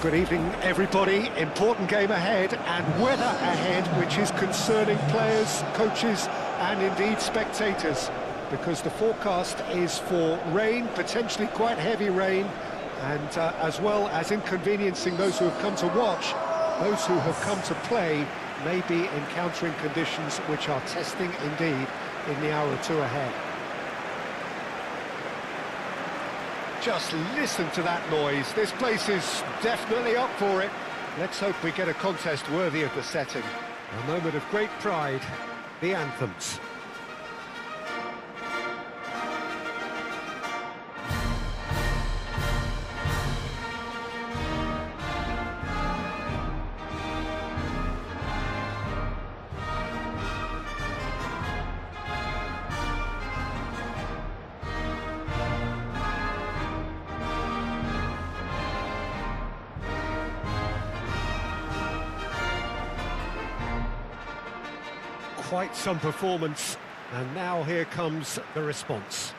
Good evening, everybody. Important game ahead and weather ahead, which is concerning players, coaches and indeed spectators, because the forecast is for rain, potentially quite heavy rain, and as well as inconveniencing those who have come to watch, those who have come to play may be encountering conditions which are testing indeed in the hour or two ahead. Just listen to that noise. This place is definitely up for it. Let's hope we get a contest worthy of the setting. A moment of great pride, the anthems. Quite some performance, and now here comes the response.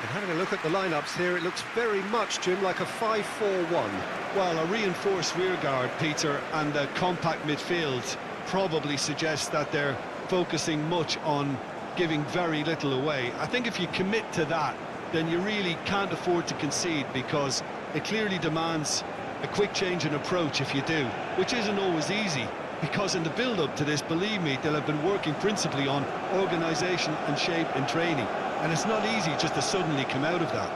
And having a look at the lineups here, it looks very much, Jim, like a 5-4-1. Well, a reinforced rearguard, Peter, and a compact midfield probably suggests that they're focusing much on giving very little away. I think if you commit to that, then you really can't afford to concede, because it clearly demands a quick change in approach if you do, which isn't always easy, because in the build-up to this, believe me, they'll have been working principally on organisation and shape in training. And it's not easy just to suddenly come out of that.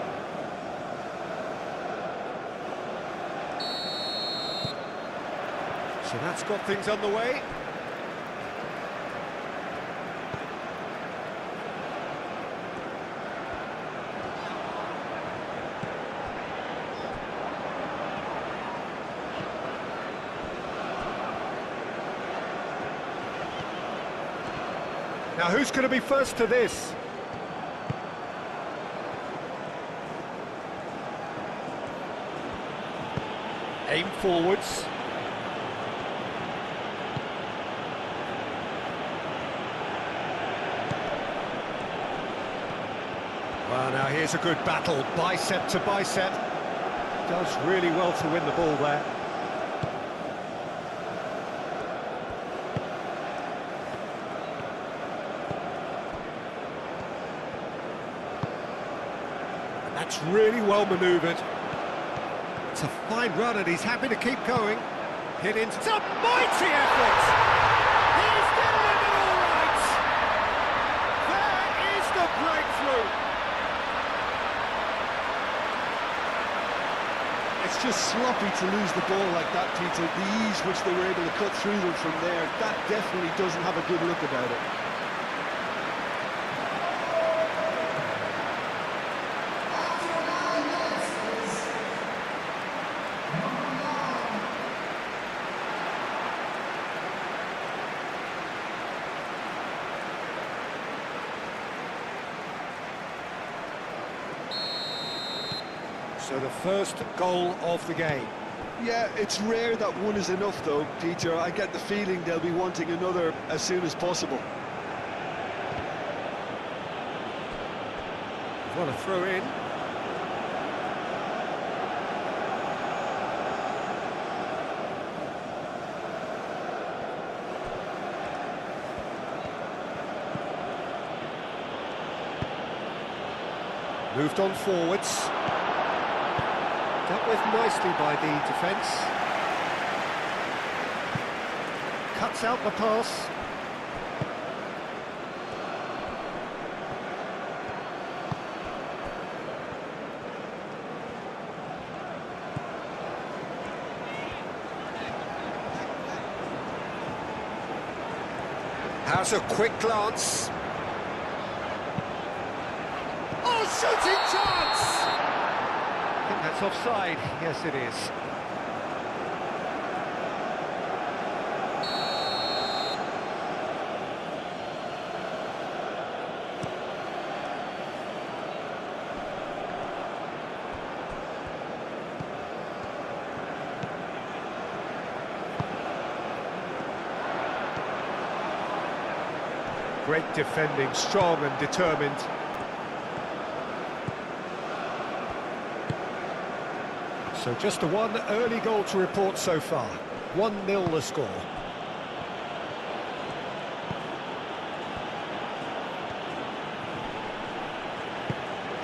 So that's got things underway. Now who's going to be first to this? Aim forwards. Well, now here's a good battle, bicep to bicep. Does really well to win the ball there. And that's really well manoeuvred. It's a fine run and he's happy to keep going. Hit into... It's a mighty effort! He's doing it all right! There is the breakthrough! It's just sloppy to lose the ball like that, Peter. The ease which they were able to cut through them from there, that definitely doesn't have a good look about it. So the first goal of the game. Yeah, it's rare that one is enough though, Peter. I get the feeling they'll be wanting another as soon as possible. What a throw in. Moved on forwards. Dealt with nicely by the defence. Cuts out the pass. How's a quick glance? Oh, shooting chance! I think that's offside. Yes, it is. Great defending, strong and determined. So just the one early goal to report so far. 1-0 the score.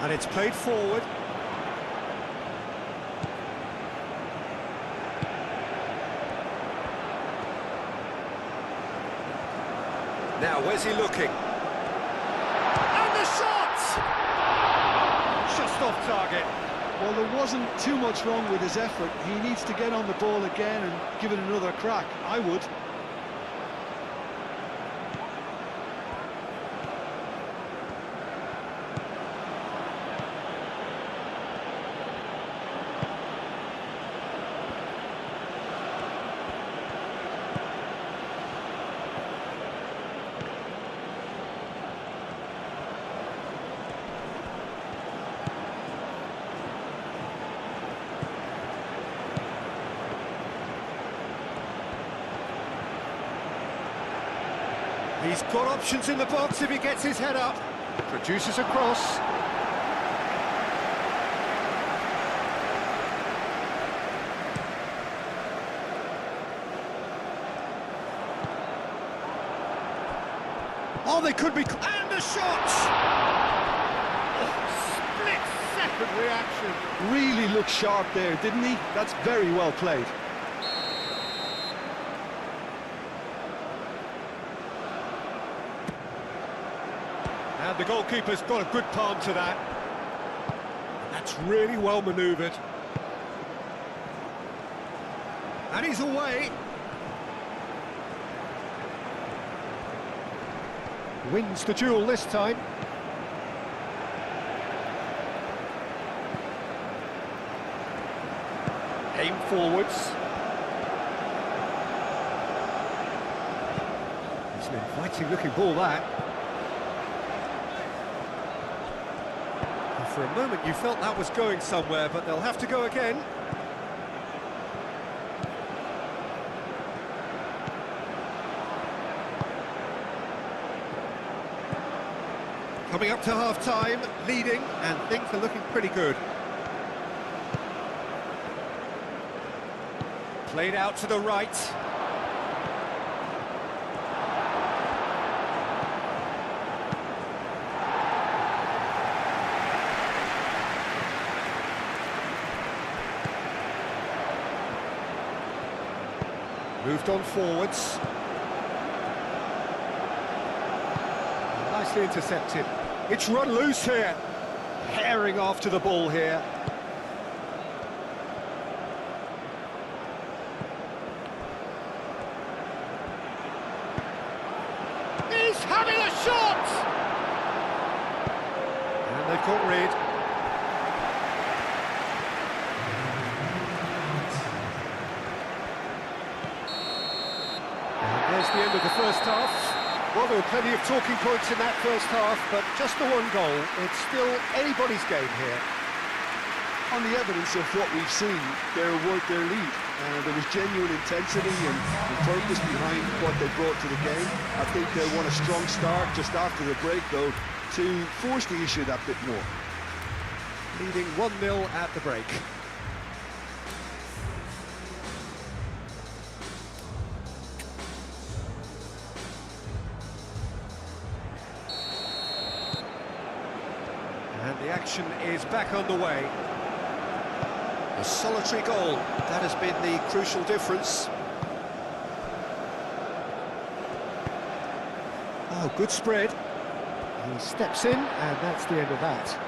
And it's played forward. Now, where's he looking? And the shot! Just off target. Well, there wasn't too much wrong with his effort. He needs to get on the ball again and give it another crack. I would. He's got options in the box if he gets his head up. Produces a cross. Oh, they could be... And the shot! Oh, split-second reaction. Really looked sharp there, didn't he? That's very well played. And the goalkeeper's got a good palm to that. That's really well manoeuvred. And he's away. Wins the duel this time. Aim forwards. It's an inviting looking ball, that. For a moment you felt that was going somewhere, but they'll have to go again. Coming up to half-time, leading, and things are looking pretty good. Played out to the right. Moved on forwards. Nicely intercepted. It's run loose here. Herring after the ball here. He's having a shot! And they've caught Reed. There's the end of the first half. Well, there were plenty of talking points in that first half, but just the one goal. It's still anybody's game here. On the evidence of what we've seen, their lead. There was genuine intensity and focus behind what they brought to the game. I think they want a strong start just after the break, though, to force the issue that bit more. Leading 1-0 at the break. And the action is back underway. A solitary goal, that has been the crucial difference. Oh, good spread. He steps in, and that's the end of that.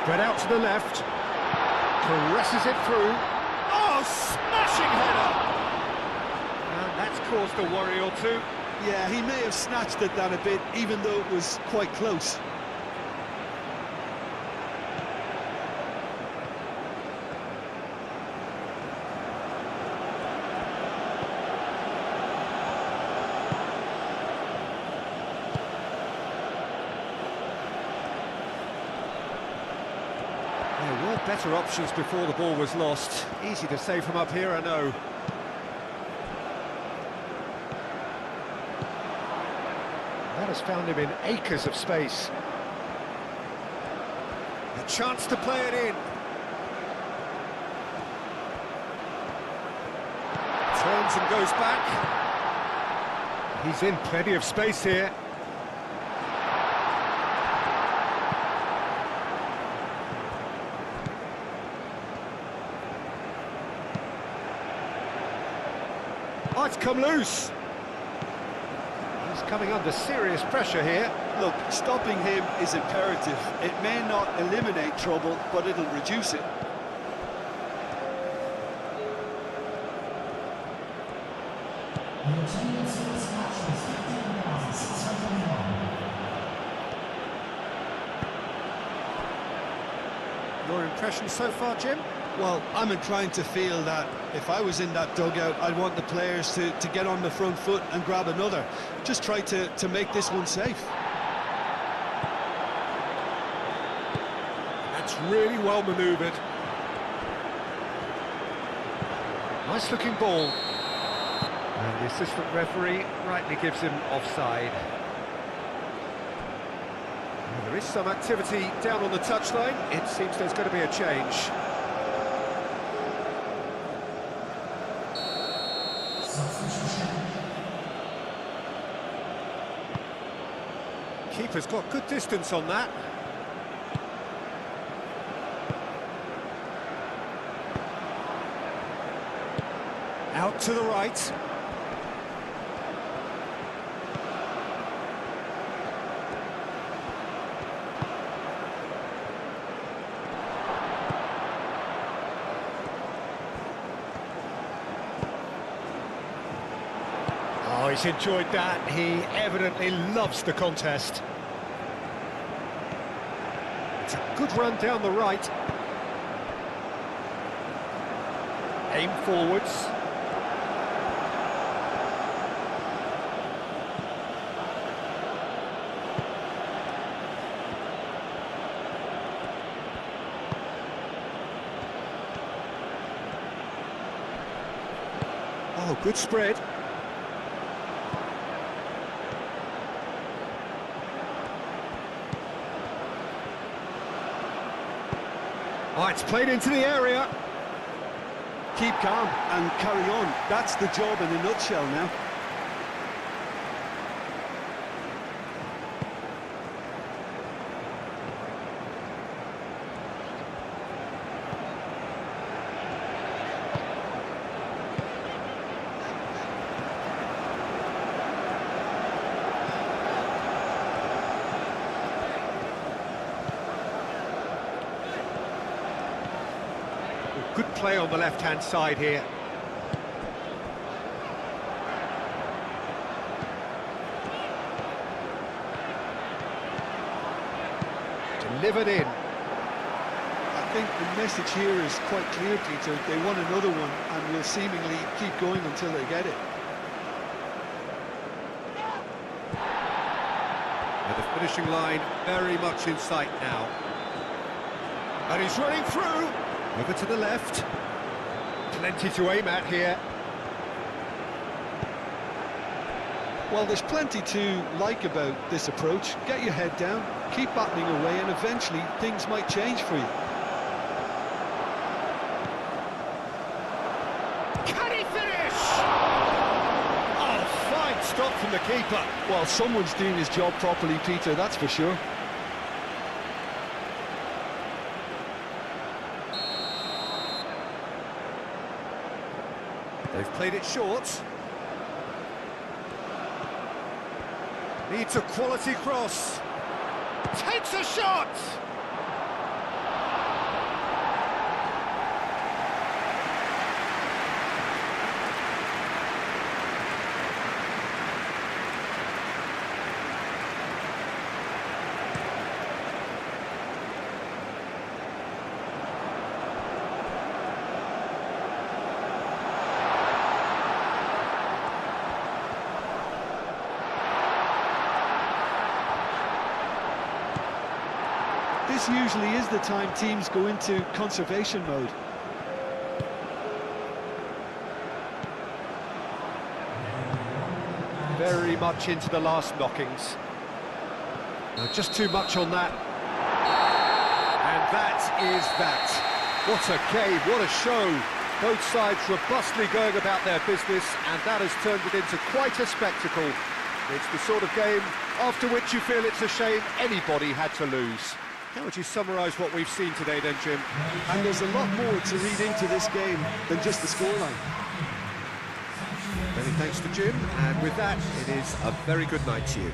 Spread out to the left. Presses it through. Oh, smashing header! And that's caused a worry or two. Yeah, he may have snatched at that a bit, even though it was quite close. There were better options before the ball was lost. Easy to say from up here, I know. That has found him in acres of space. A chance to play it in. Turns and goes back. He's in plenty of space here. Oh, it's come loose. He's coming under serious pressure here. Look, stopping him is imperative. It may not eliminate trouble, but it'll reduce it. Your impression so far, Jim? Well, I'm inclined to feel that if I was in that dugout, I'd want the players to get on the front foot and grab another. Just try to make this one safe. That's really well manoeuvred. Nice looking ball. And the assistant referee rightly gives him offside. Well, there is some activity down on the touchline. It seems there's going to be a change. Keeper's got good distance on that. Out to the right. Oh, he's enjoyed that. He evidently loves the contest. It's a good run down the right. Aim forwards. Oh, good spread. Oh, it's played into the area. Keep calm and carry on. That's the job in a nutshell now. Good play on the left-hand side here. Delivered in. I think the message here is quite clear, Peter. They want another one and will seemingly keep going until they get it. And the finishing line very much in sight now. And he's running through. Over to the left. Plenty to aim at here. Well, there's plenty to like about this approach. Get your head down, keep battling away, and eventually things might change for you. Can he finish? Oh, fine stop from the keeper. Well, someone's doing his job properly, Peter, that's for sure. They've played it short. Needs a quality cross. Takes a shot! this usually is the time teams go into conservation mode. Very much into the last knockings. No, just too much on that. And that is that. What a game, what a show. Both sides robustly going about their business, and that has turned it into quite a spectacle. It's the sort of game after which you feel it's a shame anybody had to lose. How would you summarise what we've seen today then, Jim? And there's a lot more to read into this game than just the scoreline. Many thanks to Jim, and with that, it is a very good night to you.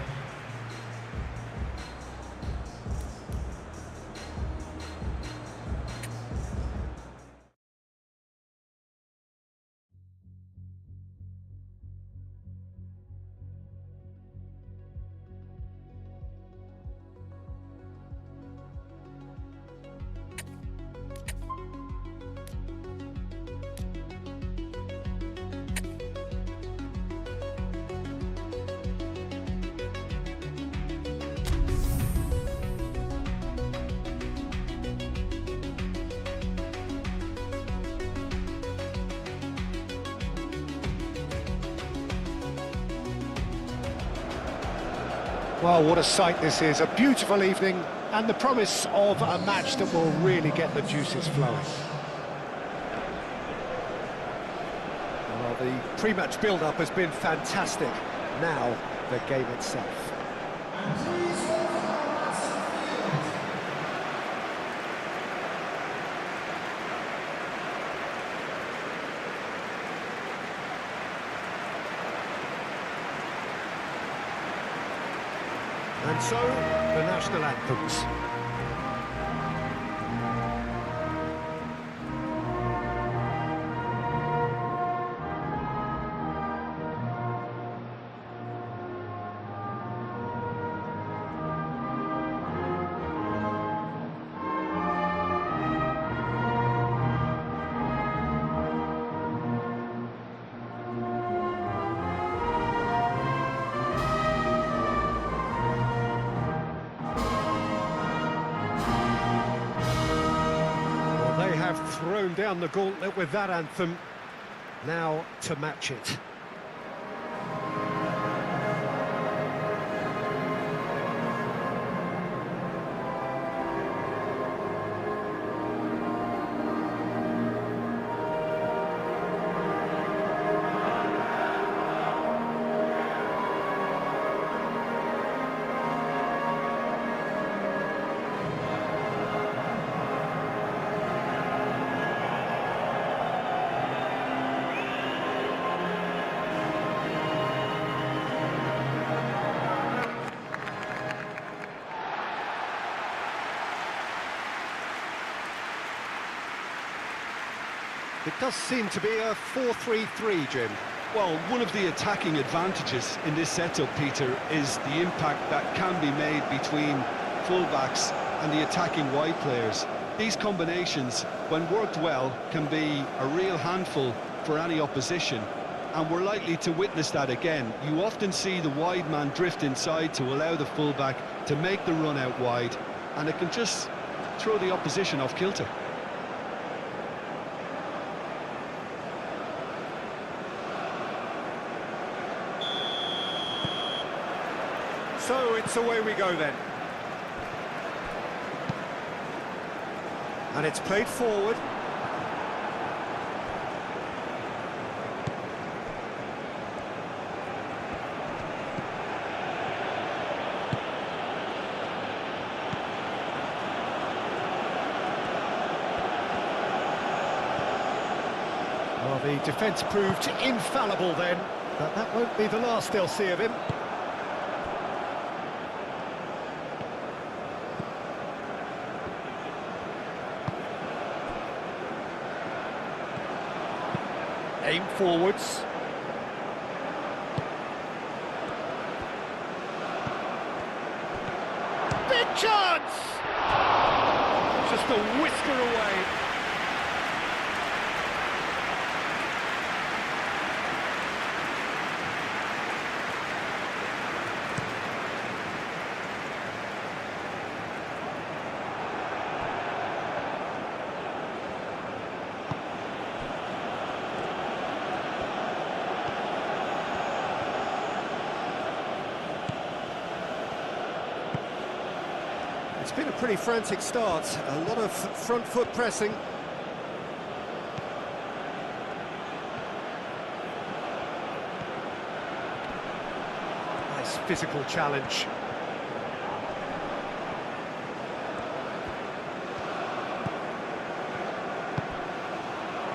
Well, what a sight this is, a beautiful evening, and the promise of a match that will really get the juices flowing. Well, the pre-match build-up has been fantastic. Now, the game itself. And so, the national anthems. Thrown down the gauntlet with that anthem. Now to match it. It does seem to be a 4-3-3, Jim. Well, one of the attacking advantages in this setup, Peter, is the impact that can be made between fullbacks and the attacking wide players. These combinations, when worked well, can be a real handful for any opposition, and we're likely to witness that again. You often see the wide man drift inside to allow the fullback to make the run out wide, and it can just throw the opposition off kilter. So it's away we go then. And it's played forward. Well, the defence proved infallible then, but that won't be the last they'll see of him. Aim forwards. Big chance! Just a whisker away. It's been a pretty frantic start, a lot of front foot pressing. Nice physical challenge.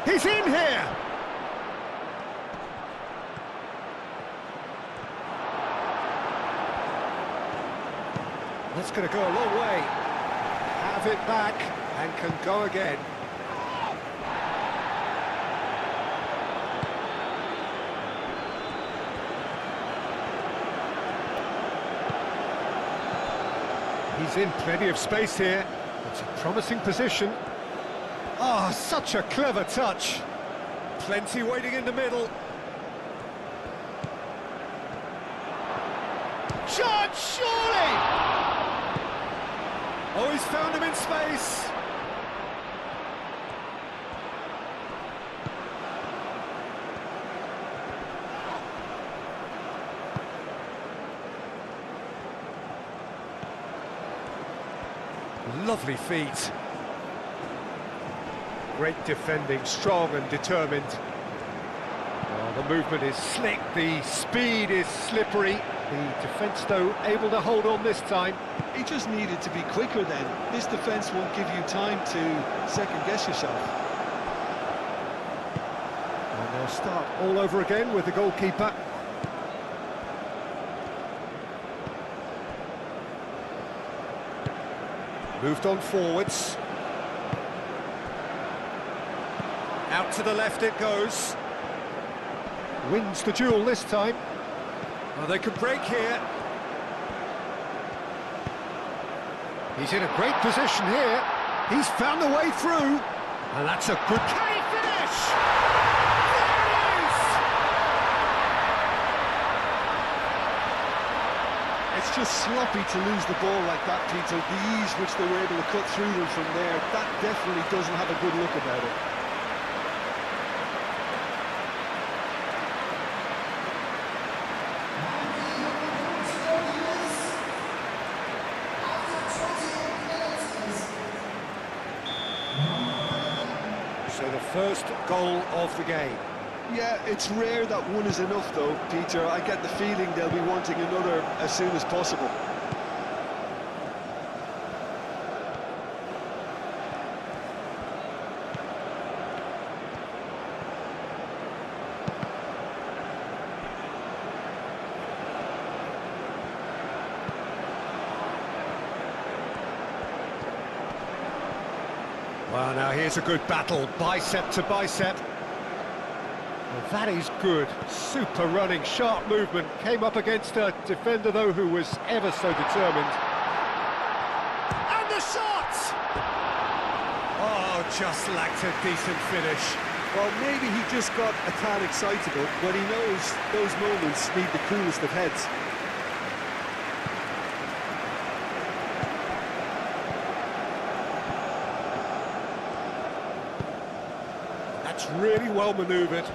He's in here! That's going to go a long way. Have it back and can go again. He's in plenty of space here. It's a promising position. Oh, such a clever touch. Plenty waiting in the middle. Shot, surely! Oh, he's found him in space. Lovely feet. Great defending, strong and determined. Oh, the movement is slick, the speed is slippery. The defence, though, able to hold on this time. He just needed to be quicker then. This defence won't give you time to second-guess yourself. And they'll start all over again with the goalkeeper. Moved on forwards. Out to the left it goes. Wins the duel this time. Well, they could break here. He's in a great position here. He's found a way through. And that's a good... Can he finish? There it is! It's just sloppy to lose the ball like that, Peter. The ease which they were able to cut through them from there, that definitely doesn't have a good look about it. So the first goal of the game. Yeah, it's rare that one is enough though, Peter. I get the feeling they'll be wanting another as soon as possible. Well, now here's a good battle, bicep to bicep. Well, that is good, super running, sharp movement. Came up against a defender, though, who was ever so determined. And the shot! Oh, just lacked a decent finish. Well, maybe he just got a tad excitable, but he knows those moments need the coolest of heads. That's really well manoeuvred.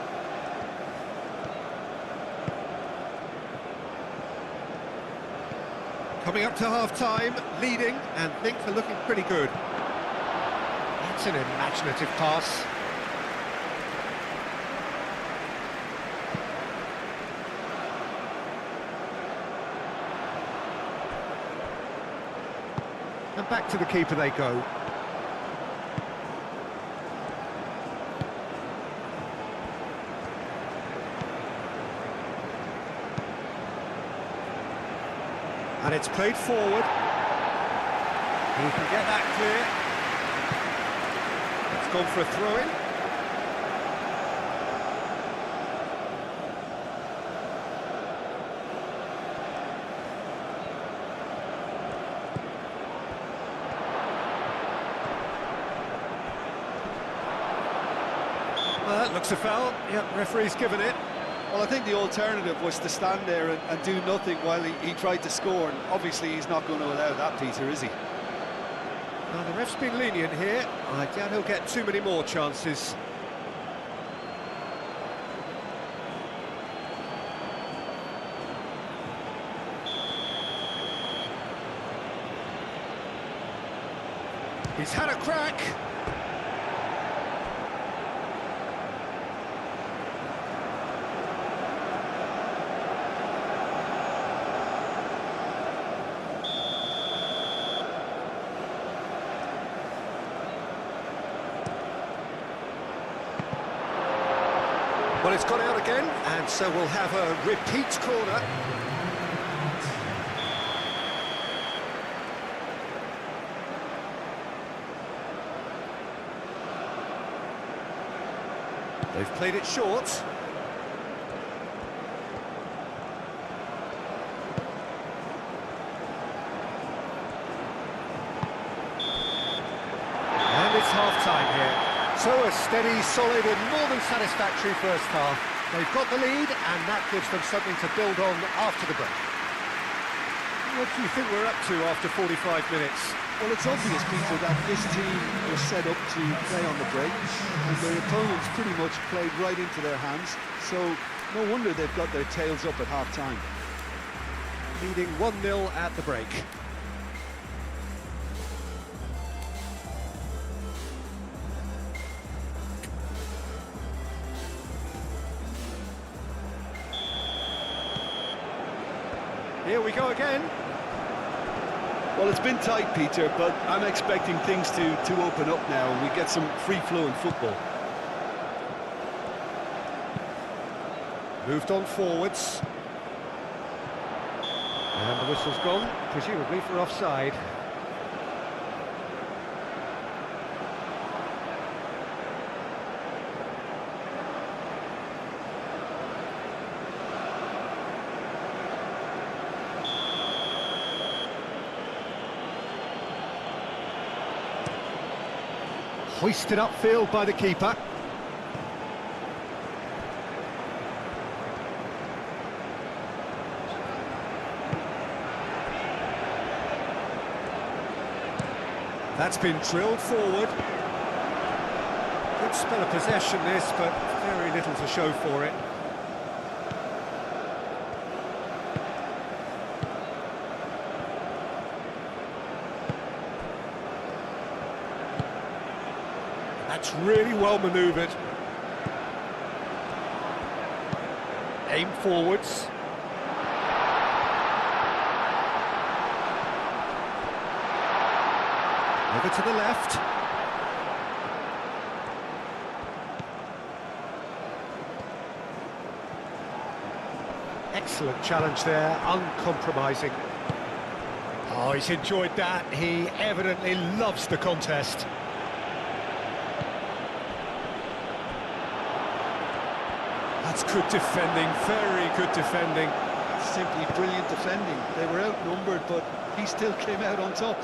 Coming up to half-time, leading, and things are looking pretty good. That's an imaginative pass. And back to the keeper they go. And it's played forward. He can get that clear. It's gone for a throw-in. Well, that looks a foul. Yep, referee's given it. Well, I think the alternative was to stand there and do nothing while he tried to score, and obviously he's not going to allow that, Peter, is he? Well, the ref's been lenient here. I doubt he'll get too many more chances. He's had a crack. Well, it's gone out again, and so we'll have a repeat corner. They've played it short. And it's half-time here. So a steady, solid and more than satisfactory first half. They've got the lead and that gives them something to build on after the break. What do you think we're up to after 45 minutes? Well, it's obvious, Peter, that this team was set up to play on the break, and their opponents pretty much played right into their hands, so no wonder they've got their tails up at half-time. Leading 1-0 at the break. Here we go again. Well, it's been tight, Peter, but I'm expecting things to open up now and we get some free-flowing football. Moved on forwards. And the whistle's gone, presumably for offside. Hoisted upfield by the keeper. That's been drilled forward. Good spell of possession this, but very little to show for it. That's really well manoeuvred. Aim forwards. Over to the left. Excellent challenge there, uncompromising. Oh, he's enjoyed that. He evidently loves the contest. That's good defending, very good defending. Simply brilliant defending. They were outnumbered, but he still came out on top.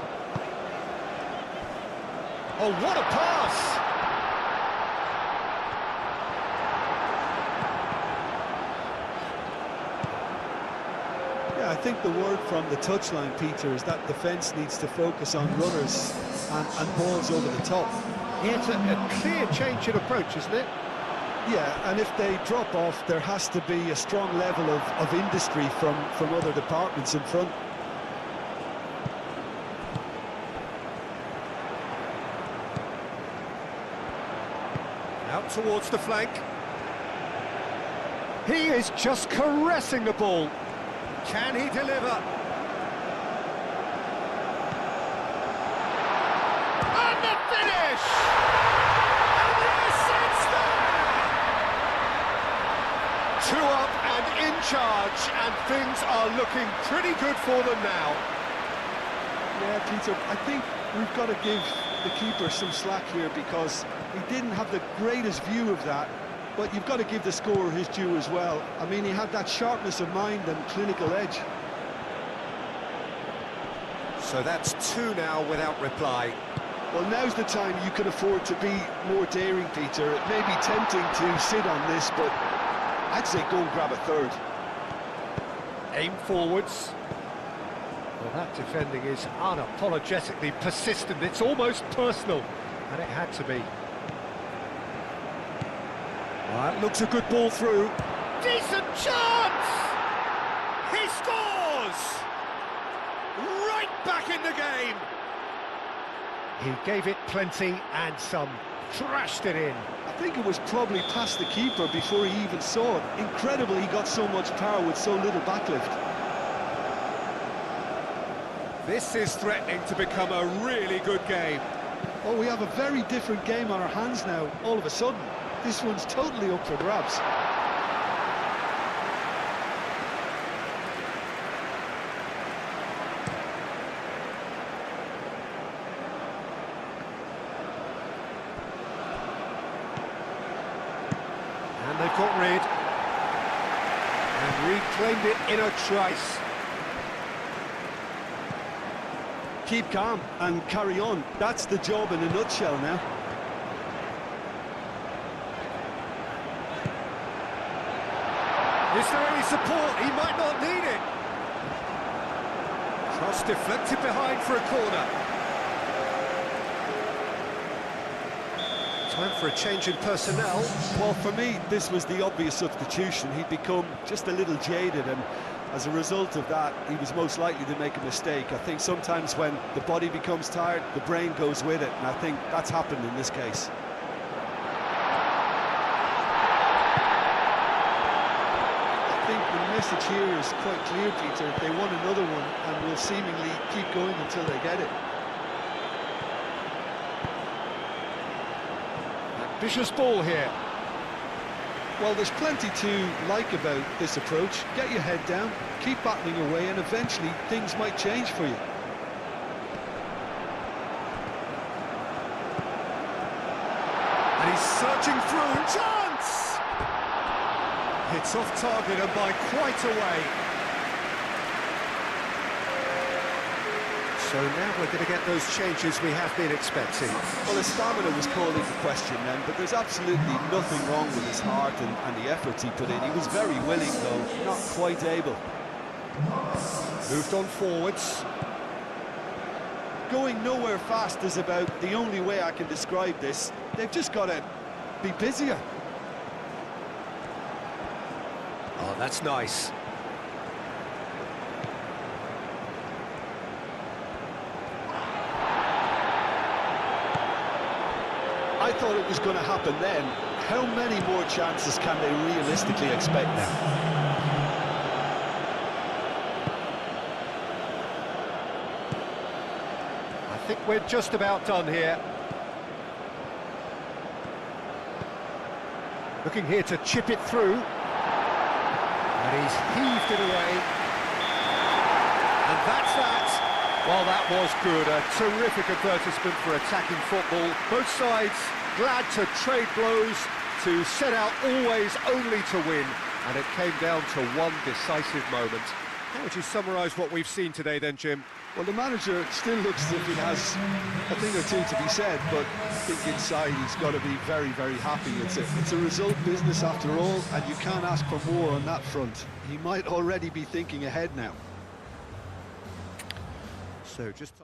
Oh, what a pass! Yeah, I think the word from the touchline, Peter, is that defence needs to focus on runners and balls over the top. Yeah, it's a clear change in approach, isn't it? Yeah, and if they drop off, there has to be a strong level of industry from other departments in front. Out towards the flank. He is just caressing the ball. Can he deliver? And the finish! And yes, it's there! 2 up and in charge, and things are looking pretty good for them now. Yeah, Peter, I think we've got to give the keeper some slack here because he didn't have the greatest view of that, but you've got to give the scorer his due as well. I mean, he had that sharpness of mind and clinical edge. So that's 2 now without reply. Well, now's the time you can afford to be more daring, Peter. It may be tempting to sit on this, but I'd say go and grab a third. Aim forwards. Well, that defending is unapologetically persistent. It's almost personal, and it had to be. That looks a good ball through. Decent chance! He scores! Right back in the game! He gave it plenty and some, thrashed it in. I think it was probably past the keeper before he even saw it. Incredible he got so much power with so little backlift. This is threatening to become a really good game. Oh, we have a very different game on our hands now, all of a sudden. This one's totally up for grabs. And they've got rid. And reclaimed it in a trice. Keep calm and carry on. That's the job in a nutshell now. Is there any support? He might not need it. Cross deflected behind for a corner. Time for a change in personnel. Well, for me, this was the obvious substitution. He'd become just a little jaded, and as a result of that, he was most likely to make a mistake. I think sometimes when the body becomes tired, the brain goes with it, and I think that's happened in this case. I think the message here is quite clear, Peter. They want another one, and will seemingly keep going until they get it. Vicious ball here. Well, there's plenty to like about this approach. Get your head down, keep battling away, and eventually things might change for you. And he's surging through. Chance! It's off target and by quite a way. So now we're going to get those changes we have been expecting. Well, his stamina was called into question then, but there's absolutely nothing wrong with his heart and the efforts he put in. He was very willing, though, not quite able. Moved on forwards. Going nowhere fast is about the only way I can describe this. They've just got to be busier. Oh, that's nice. I thought it was going to happen then. How many more chances can they realistically expect now? I think we're just about done here. Looking here to chip it through. And he's heaved it away. And that's that. Well, that was good. A terrific advertisement for attacking football. Both sides glad to trade blows, to set out always only to win. And it came down to one decisive moment. How would you summarise what we've seen today then, Jim? Well, the manager still looks as if he has a thing or two to be said, but I think inside he's got to be very, very happy. It's a result business after all, and you can't ask for more on that front. He might already be thinking ahead now. So just...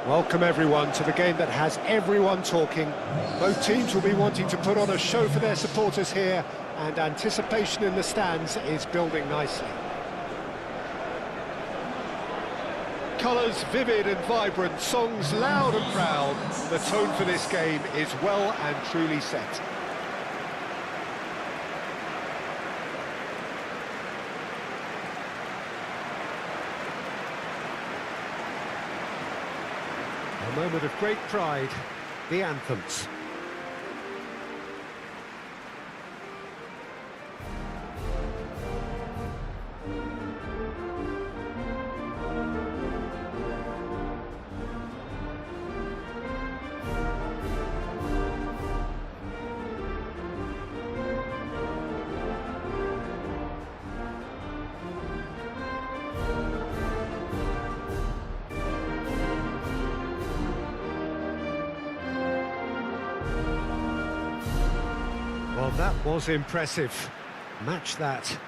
Welcome everyone to the game that has everyone talking. Both teams will be wanting to put on a show for their supporters here, and anticipation in the stands is building nicely. Colours vivid and vibrant, songs loud and proud. The tone for this game is well and truly set. A moment of great pride, the anthems. Well, that was impressive. Match that.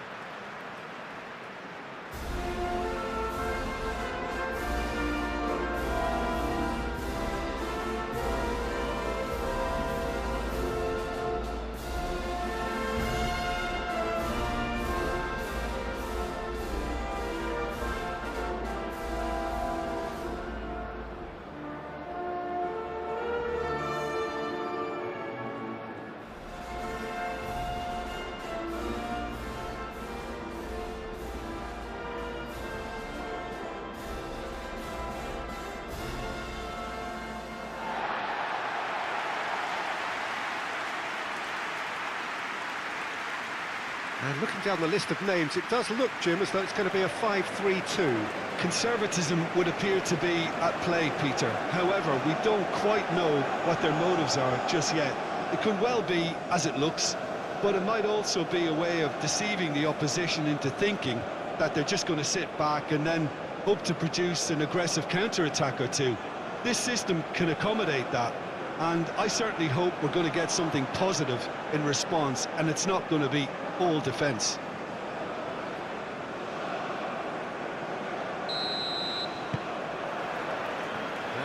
And looking down the list of names, it does look, Jim, as though it's going to be a 5-3-2. Conservatism would appear to be at play, Peter. However, we don't quite know what their motives are just yet. It could well be as it looks, but it might also be a way of deceiving the opposition into thinking that they're just going to sit back and then hope to produce an aggressive counter-attack or two. This system can accommodate that, and I certainly hope we're going to get something positive in response, and it's not going to be all defence.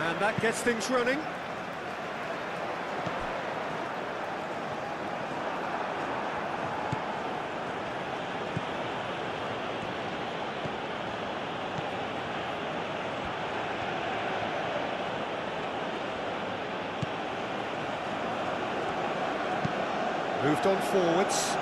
And that gets things running. Moved on forwards.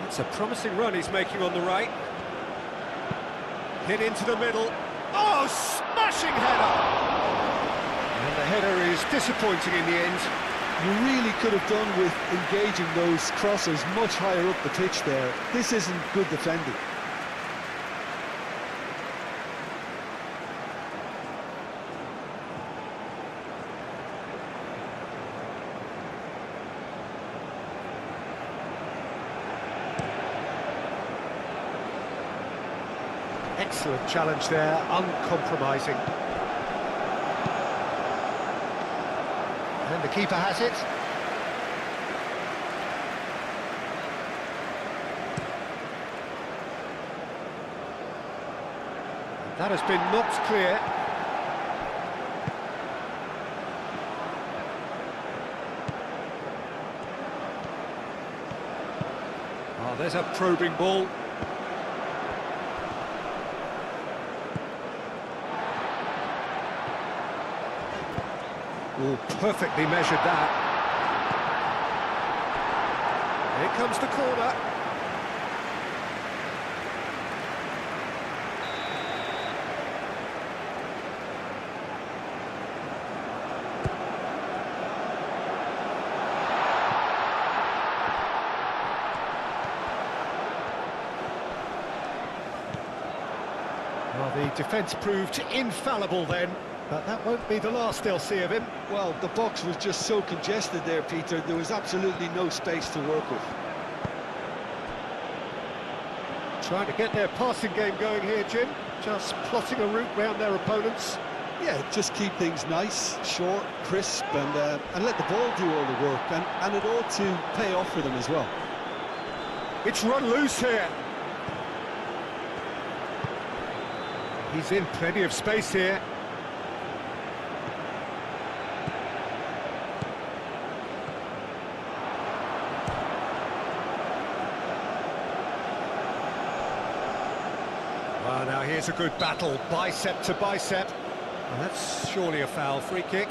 It's a promising run he's making on the right. Hit into the middle. Oh, smashing header! And the header is disappointing in the end. You really could have done with engaging those crossers much higher up the pitch there. This isn't good defending. Excellent challenge there, uncompromising. And the keeper has it. That has been knocked clear. Oh, there's a probing ball. Oh, perfectly measured that. Here comes the corner. Well, the defence proved infallible then. But that won't be the last they'll see of him. Well, the box was just so congested there, Peter. There was absolutely no space to work with. Trying to get their passing game going here, Jim. Just plotting a route round their opponents. Yeah, just keep things nice, short, crisp, and let the ball do all the work. And it ought to pay off for them as well. It's run loose here. He's in plenty of space here. Well, now here's a good battle, bicep to bicep. And that's surely a foul, free kick.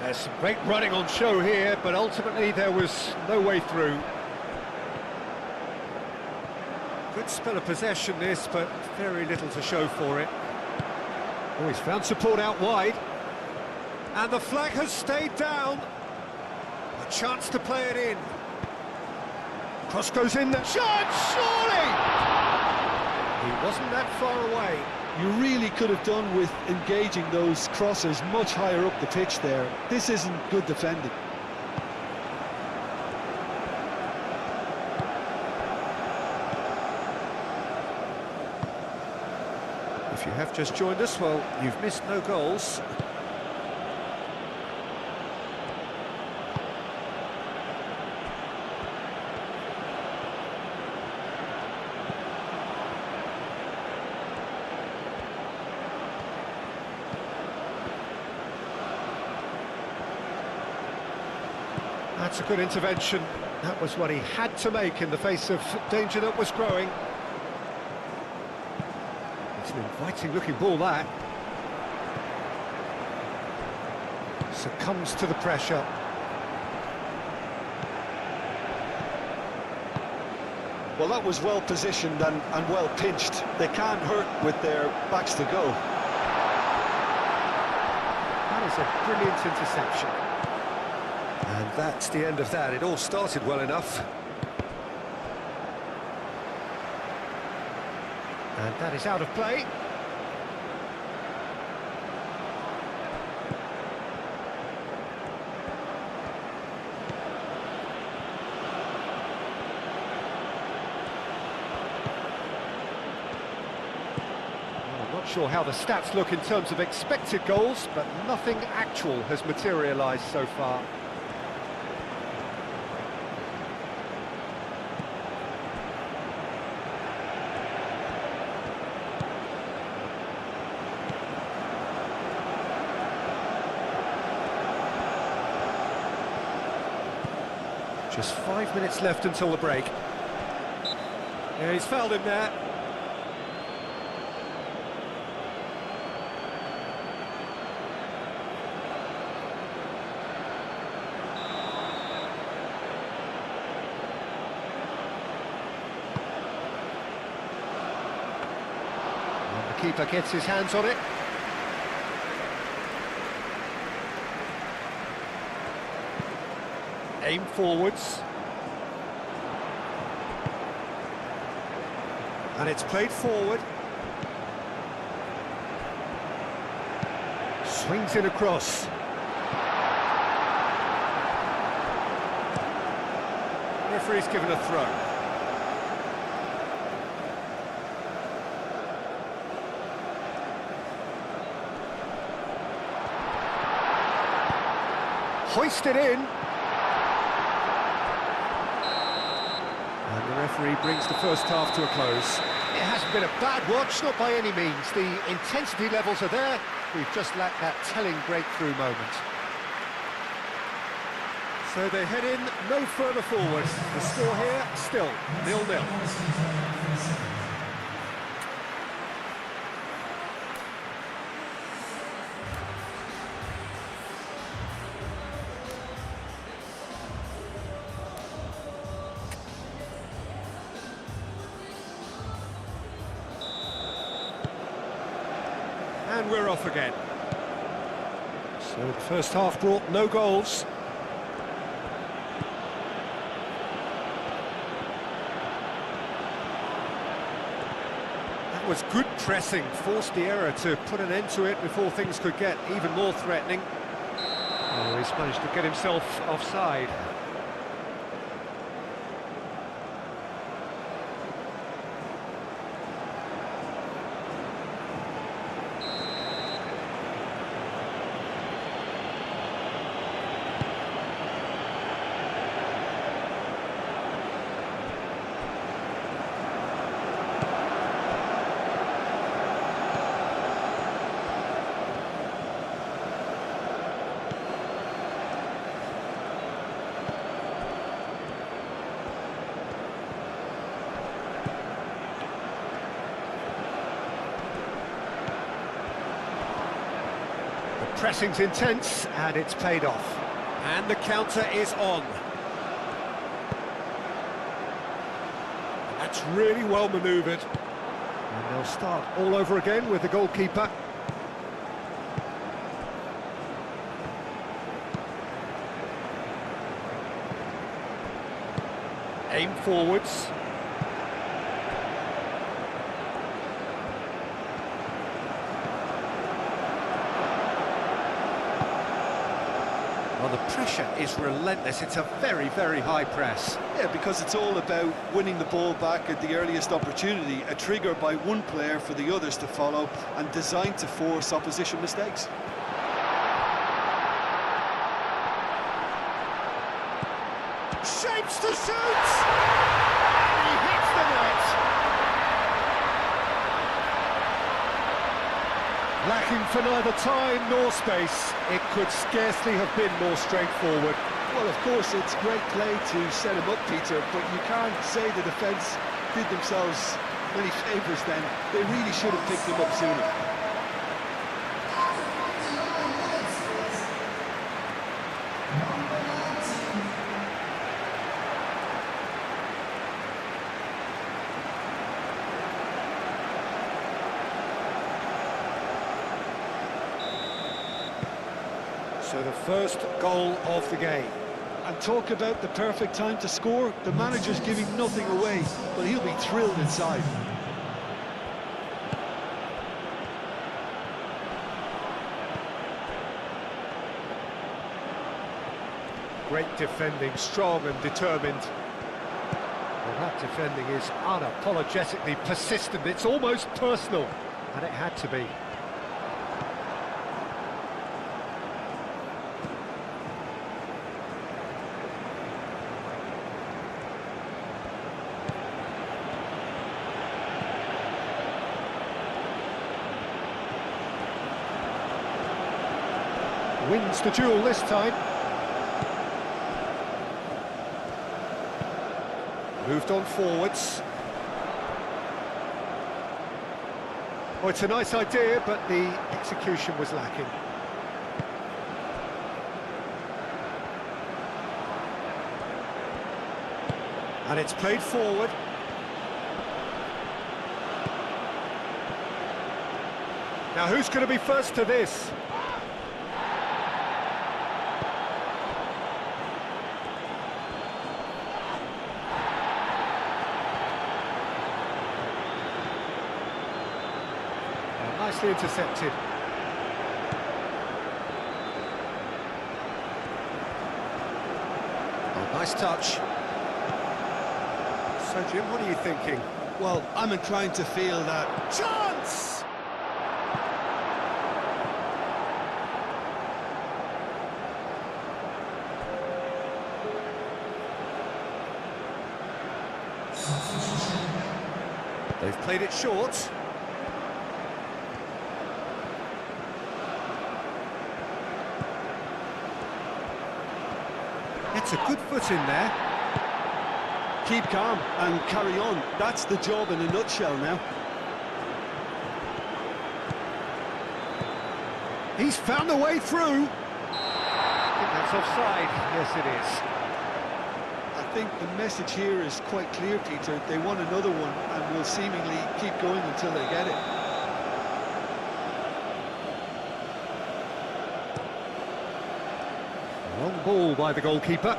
There's some great running on show here, but ultimately there was no way through. Good spell of possession this, but very little to show for it. Oh, he's found support out wide. And the flag has stayed down. A chance to play it in. Cross goes in, the shot, surely! He wasn't that far away. You really could have done with engaging those crossers much higher up the pitch there. This isn't good defending. If you have just joined us, well, you've missed no goals. That's a good intervention. That was what he had to make in the face of danger that was growing. It's an inviting looking ball, that. Succumbs to the pressure. Well, that was well positioned and well pinched. They can't hurt with their backs to go. That is a brilliant interception. And that's the end of that. It all started well enough. And that is out of play. I'm not sure how the stats look in terms of expected goals, but nothing actual has materialised so far. Just 5 minutes left until the break. Yeah, he's fouled him there. And the keeper gets his hands on it. Aim forwards. And it's played forward. Swings in across. Referee's given a throw. Hoisted in. And the referee brings the first half to a close. It hasn't been a bad watch, not by any means. The intensity levels are there. We've just lacked that telling breakthrough moment. So they head in no further forward. The score here, still 0-0. And we're off again. So the first half brought no goals. That was good pressing, forced the error to put an end to it before things could get even more threatening. Oh, he's managed to get himself offside. Pressing's intense, and it's paid off. And the counter is on. That's really well manoeuvred. And they'll start all over again with the goalkeeper. Aim forwards. Well, the pressure is relentless. It's a very, very high press. Yeah, because it's all about winning the ball back at the earliest opportunity, a trigger by one player for the others to follow, and designed to force opposition mistakes. Shapes to shoot! And he hits the net! Lacking for neither time nor space, it could scarcely have been more straightforward. Well, of course, it's great play to set him up, Peter, but you can't say the defence did themselves many favours then. They really should have picked him up sooner. So the first goal of the game. And talk about the perfect time to score. The manager's giving nothing away, but he'll be thrilled inside. Great defending, strong and determined. Well, that defending is unapologetically persistent. It's almost personal, and it had to be. Wins the duel this time. Moved on forwards. Oh, it's a nice idea, but the execution was lacking. And it's played forward. Now, who's going to be first to this? Nicely intercepted. Oh, nice touch. So, Jim, what are you thinking? Well, I'm inclined to feel that... Chance! They've played it short. It's a good foot in there. Keep calm and carry on. That's the job in a nutshell now. He's found the way through. I think that's offside. Yes, it is. I think the message here is quite clear, Peter. They want another one and will seemingly keep going until they get it. Long ball by the goalkeeper.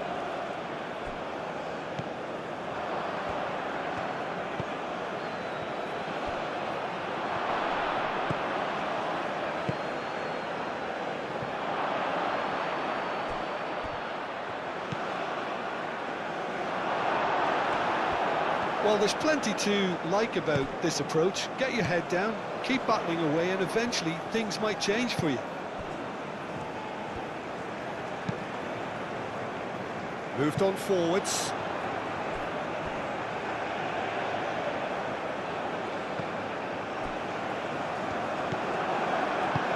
Well, there's plenty to like about this approach. Get your head down, keep battling away, and eventually things might change for you. Moved on forwards.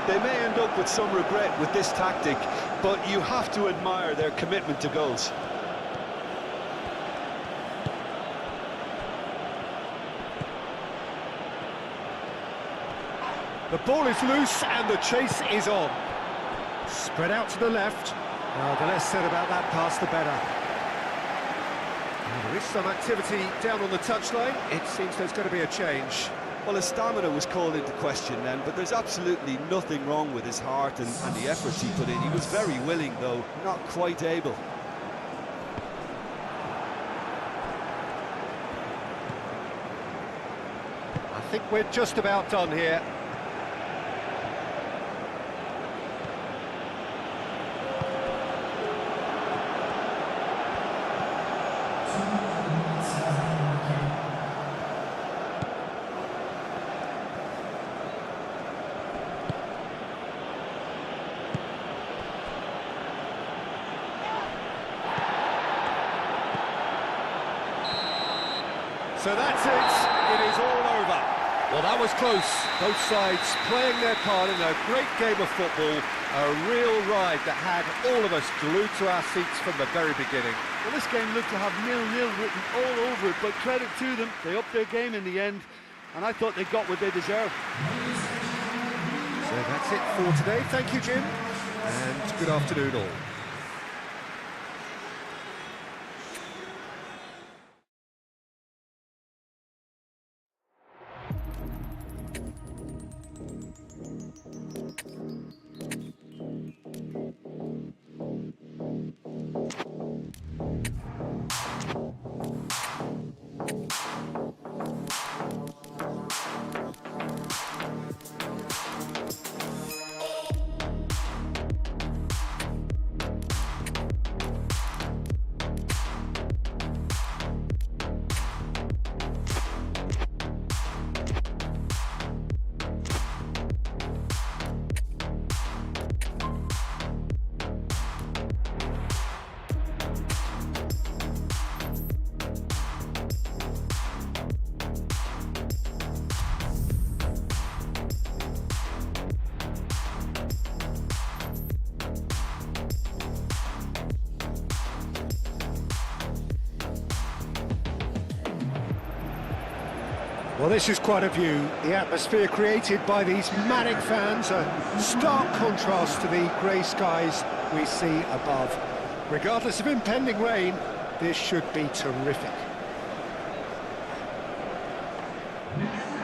They may end up with some regret with this tactic, but you have to admire their commitment to goals. The ball is loose and the chase is on. Spread out to the left. Well, the less said about that pass, the better. There is some activity down on the touchline. It seems there's going to be a change. Well, his stamina was called into question then, but there's absolutely nothing wrong with his heart and the efforts he put in. He was very willing, though, not quite able. I think we're just about done here. So that's it, it is all over. Well, that was close. Both sides playing their part in a great game of football, a real ride that had all of us glued to our seats from the very beginning. Well, this game looked to have 0-0 written all over it, but credit to them, they upped their game in the end, and I thought they got what they deserved. So that's it for today. Thank you, Jim, and good afternoon all. Well, this is quite a view. The atmosphere created by these manic fans, a stark contrast to the grey skies we see above. Regardless of impending rain, this should be terrific.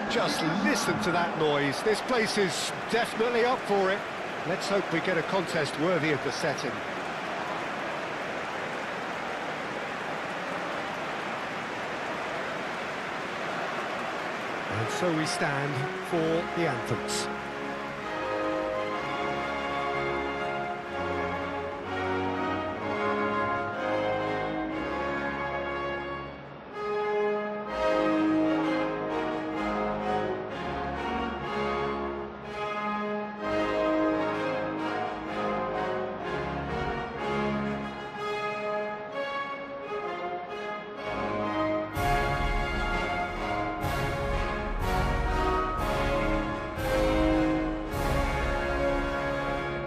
Just listen to that noise. This place is definitely up for it. Let's hope we get a contest worthy of the setting. And so we stand for the anthems.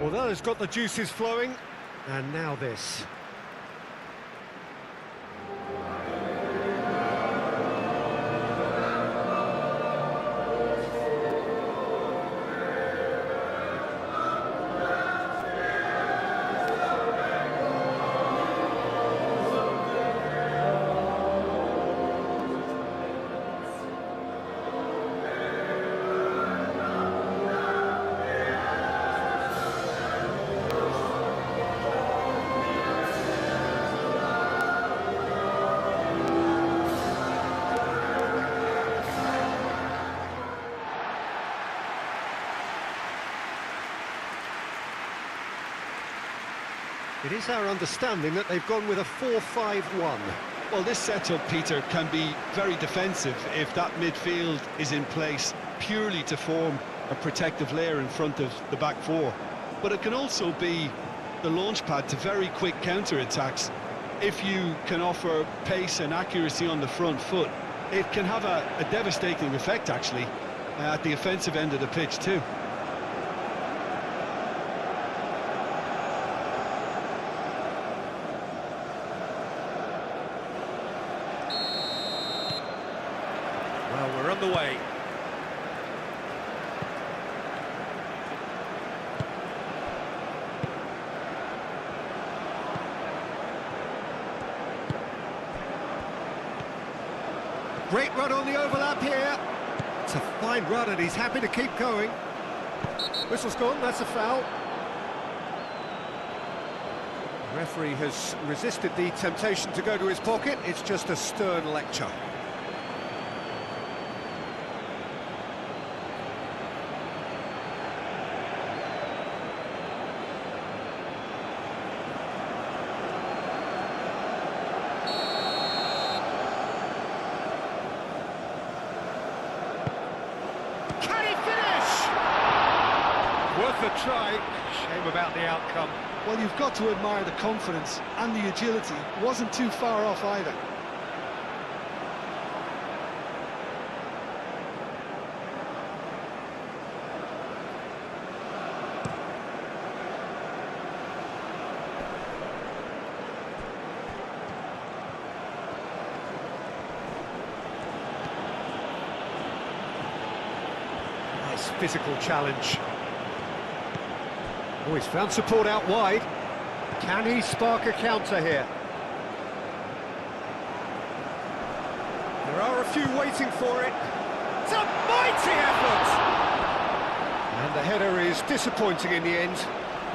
Well, that has got the juices flowing, and now this. It is our understanding that they've gone with a 4-5-1. Well, this setup, Peter, can be very defensive if that midfield is in place purely to form a protective layer in front of the back four. But it can also be the launchpad to very quick counter-attacks. If you can offer pace and accuracy on the front foot, it can have a devastating effect, actually, at the offensive end of the pitch, too. Well, we're on the way. Great run on the overlap here. It's a fine run and he's happy to keep going. Whistle's gone, that's a foul. The referee has resisted the temptation to go to his pocket. It's just a stern lecture. Worth a try. Shame about the outcome. Well, you've got to admire the confidence and the agility. Wasn't too far off either. Nice physical challenge. Oh, he's found support out wide. Can he spark a counter here? There are a few waiting for it. It's a mighty effort! And the header is disappointing in the end.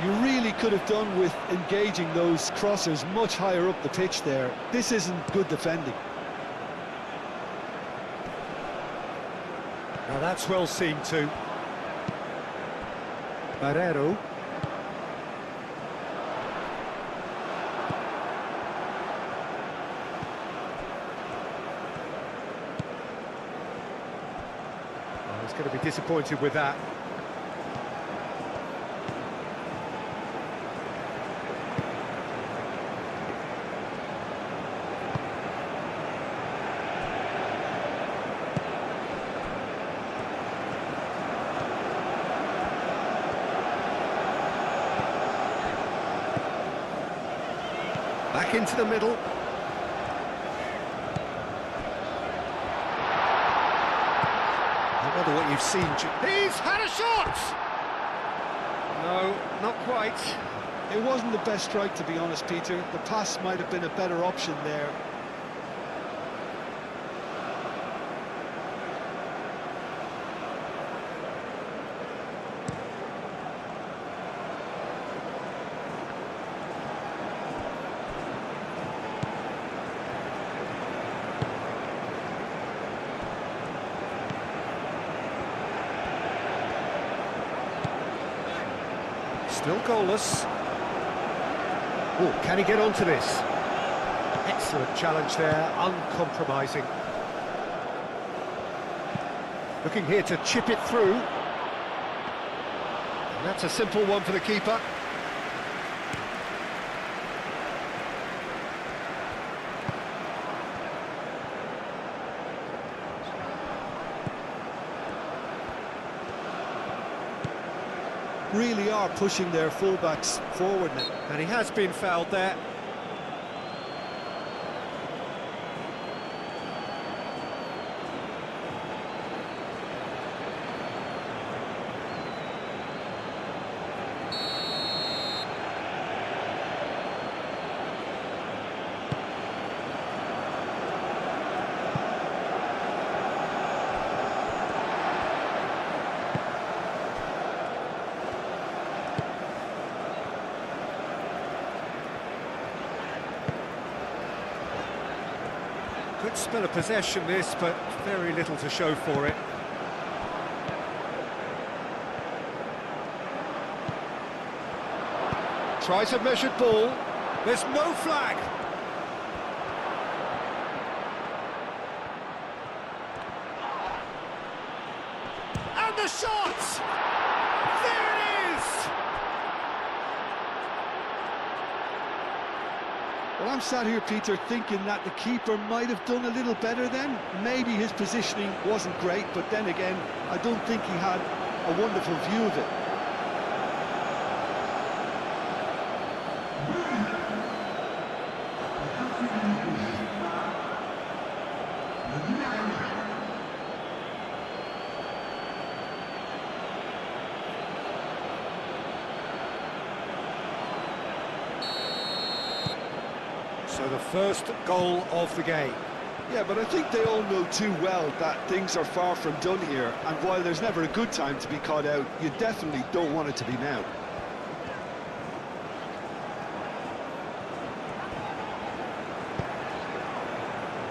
You really could have done with engaging those crossers much higher up the pitch there. This isn't good defending. Now that's well seen too. Barrero. He's going to be disappointed with that. Back into the middle. I wonder what you've seen. He's had a shot! No, not quite. It wasn't the best strike, to be honest, Peter. The pass might have been a better option there. Still goalless. Oh, can he get onto this? Excellent challenge there, uncompromising. Looking here to chip it through. And that's a simple one for the keeper. Really are pushing their fullbacks forward now. And he has been fouled there. Good spell of possession this, but very little to show for it. Tries a measured ball. There's no flag. And the shot! There it is! Well, I'm sat here, Peter, thinking that the keeper might have done a little better then. Maybe his positioning wasn't great, but then again, I don't think he had a wonderful view of it. So the first goal of the game. Yeah, but I think they all know too well that things are far from done here, and while there's never a good time to be caught out, you definitely don't want it to be now.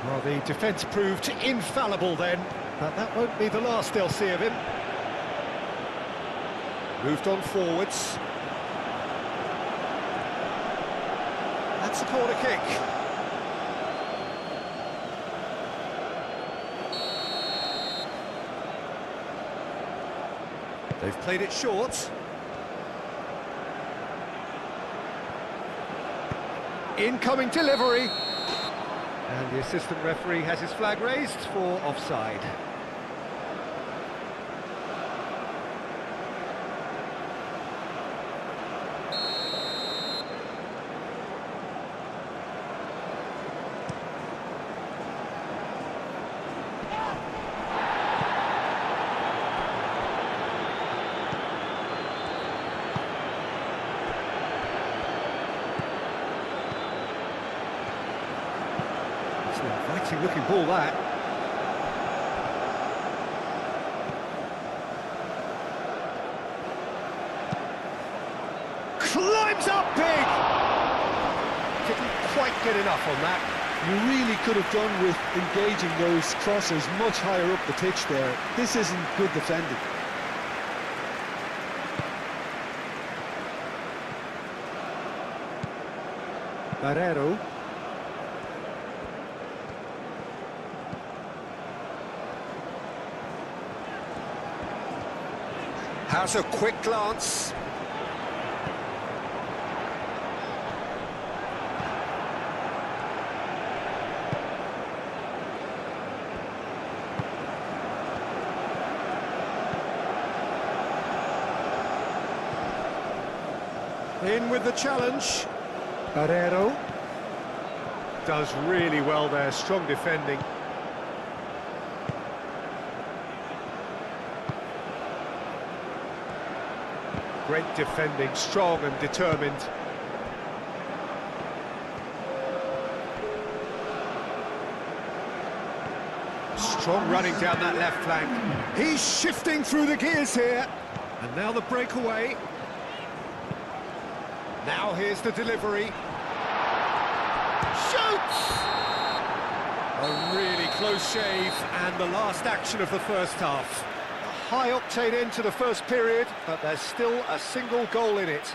Well, the defence proved infallible then, but that won't be the last they'll see of him. Moved on forwards. That's a corner kick. They've played it short. Incoming delivery. And the assistant referee has his flag raised for offside. It's an inviting looking ball, that. Climbs up big! Didn't quite get enough on that. You really could have done with engaging those crossers much higher up the pitch there. This isn't good defending. Barrero. Has a quick glance. In with the challenge. Barrero. Does really well there, strong defending. Great defending, strong and determined. Strong running down that left flank. He's shifting through the gears here. And now the breakaway. Now here's the delivery. Shoots! A really close shave, and the last action of the first half. A high-octane end to the first period, but there's still a single goal in it.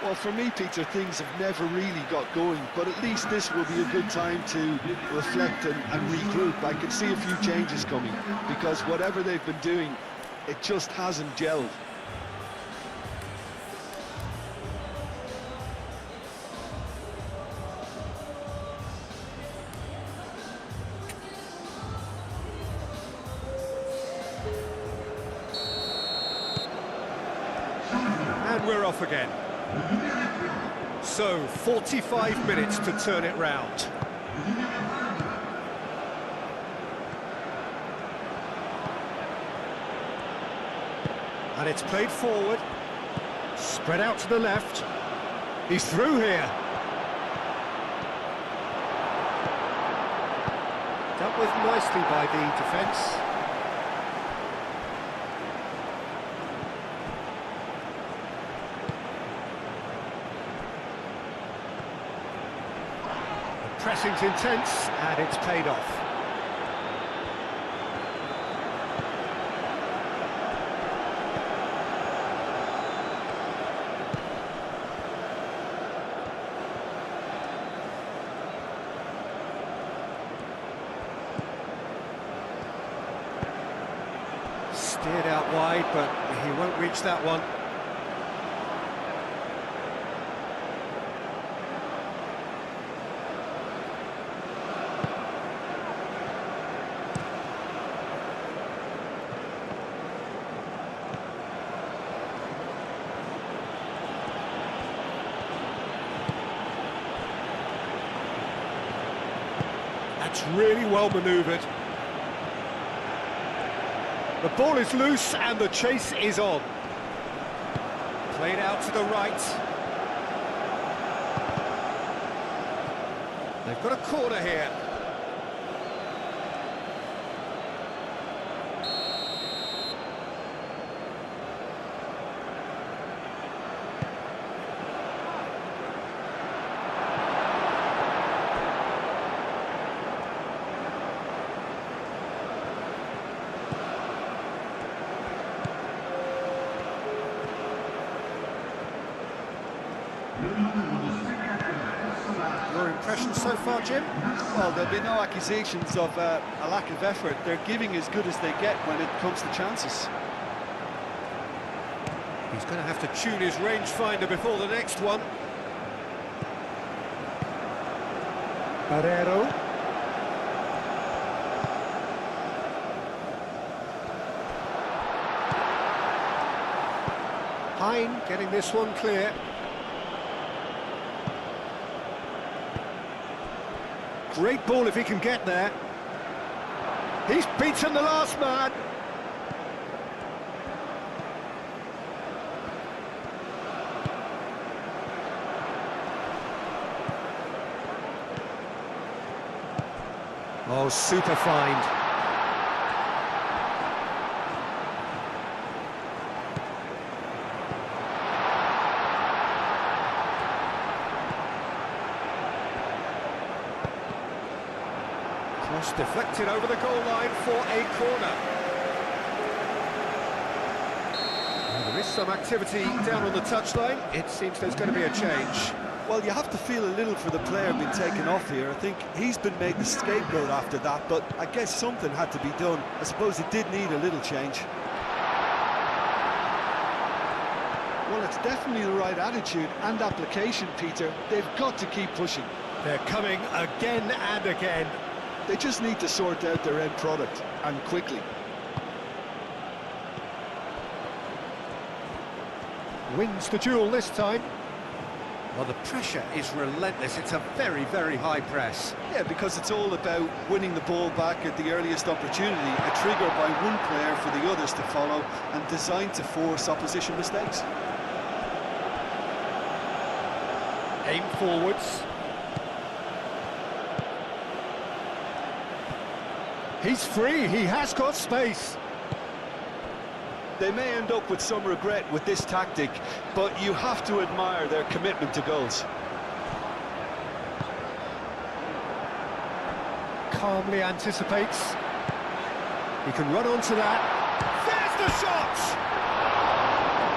Well, for me, Peter, things have never really got going, but at least this will be a good time to reflect and regroup. I can see a few changes coming, because whatever they've been doing, it just hasn't gelled. And we're off again. So, 45 minutes to turn it round. And it's played forward. Spread out to the left. He's through here. Dealt with nicely by the defence. Pressing's intense, and it's paid off. Steered out wide, but he won't reach that one. That's really well manoeuvred. The ball is loose and the chase is on. Played out to the right. They've got a corner here. Your impression so far, Jim? Well, there'll be no accusations of a lack of effort. They're giving as good as they get when it comes to chances. He's going to have to tune his rangefinder before the next one. Barrero. Hine getting this one clear. Great ball if he can get there. He's beaten the last man. Oh, super find. Cross deflected over the goal line for a corner. Well, there is some activity down on the touchline. It seems there's going to be a change. Well, you have to feel a little for the player being taken off here. I think he's been made the scapegoat after that, but I guess something had to be done. I suppose it did need a little change. Well, it's definitely the right attitude and application, Peter. They've got to keep pushing. They're coming again and again. They just need to sort out their end product, and quickly. Wins the duel this time. Well, the pressure is relentless. It's a very, very high press. Yeah, because it's all about winning the ball back at the earliest opportunity, a trigger by one player for the others to follow, and designed to force opposition mistakes. Aim forwards. He's free, he has got space. They may end up with some regret with this tactic, but you have to admire their commitment to goals. Calmly anticipates. He can run onto that. There's the shot!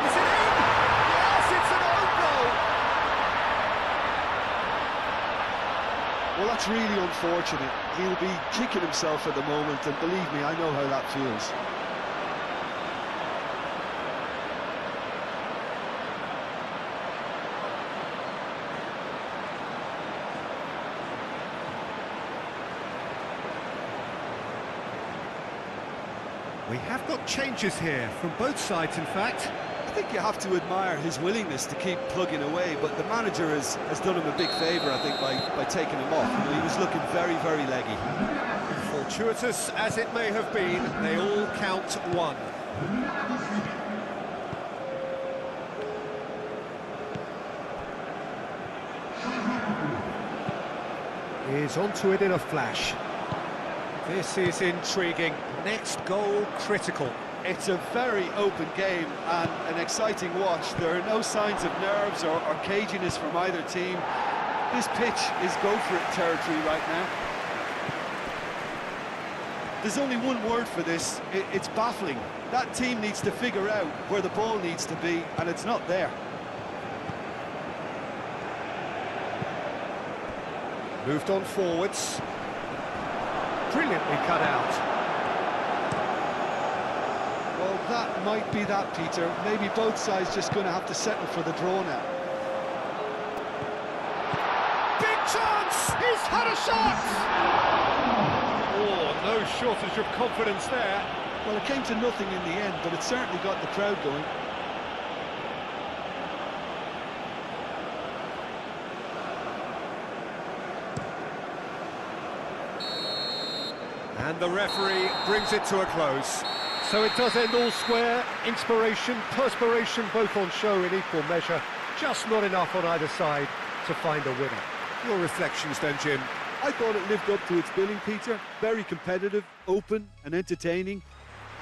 Is it in? Yes, it's an own goal! Well, that's really unfortunate. He'll be kicking himself at the moment, and believe me, I know how that feels. We have got changes here, from both sides in fact. I think you have to admire his willingness to keep plugging away, but the manager has done him a big favour, I think, by taking him off. You know, he was looking very, very leggy. Fortuitous as it may have been, they all count one. Is onto it in a flash. This is intriguing. Next goal critical. It's a very open game and an exciting watch. There are no signs of nerves or caginess from either team. This pitch is go-for-it territory right now. There's only one word for this. It's baffling. That team needs to figure out where the ball needs to be, and it's not there. Moved on forwards. Brilliantly cut out. Well, that might be that, Peter. Maybe both sides just going to have to settle for the draw now. Big chance! He's had a shot! Oh, no shortage of confidence there. Well, it came to nothing in the end, but it certainly got the crowd going. And the referee brings it to a close. So it does end all square. Inspiration, perspiration, both on show in equal measure. Just not enough on either side to find a winner. Your reflections then, Jim? I thought it lived up to its billing, Peter. Very competitive, open and entertaining,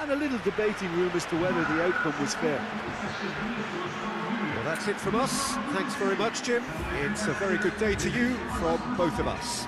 and a little debating room as to whether the outcome was fair. Well, that's it from us. Thanks very much, Jim. It's a very good day to you from both of us.